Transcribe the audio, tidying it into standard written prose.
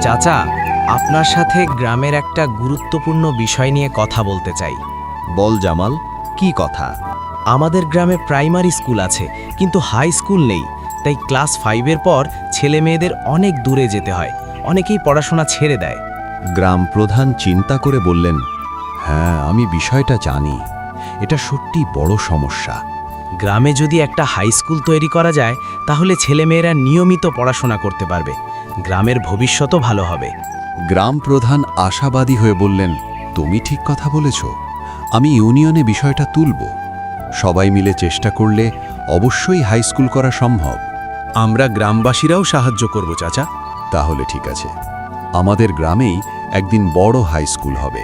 চাচা, আপনার সাথে গ্রামের একটা গুরুত্বপূর্ণ বিষয় নিয়ে কথা বলতে চাই। বল জামাল, কি কথা? আমাদের গ্রামে প্রাইমারি স্কুল আছে, কিন্তু হাই স্কুল নেই। তাই ক্লাস 5-এর পর ছেলে মেয়েদের অনেক দূরে যেতে হয়। অনেকেই পড়াশোনা ছেড়ে দেয়। গ্রাম প্রধান চিন্তা করে বললেন, হ্যাঁ, আমি বিষয়টা জানি। এটা সত্যি বড় সমস্যা। গ্রামে যদি একটা হাই স্কুল তৈরি করা যায়, তাহলে ছেলেমেয়েরা নিয়মিত পড়াশোনা করতে পারবে। গ্রামের ভবিষ্যতও ভালো হবে। গ্রাম প্রধান আশাবাদী হয়ে বললেন, তুমি ঠিক কথা বলেছ। আমি ইউনিয়নে বিষয়টা তুলব। সবাই মিলে চেষ্টা করলে অবশ্যই হাই স্কুল করা সম্ভব। আমরা গ্রামবাসীরাও সাহায্য করব চাচা। তাহলে ঠিক আছে, আমাদের গ্রামেই একদিন বড় হাই স্কুল হবে।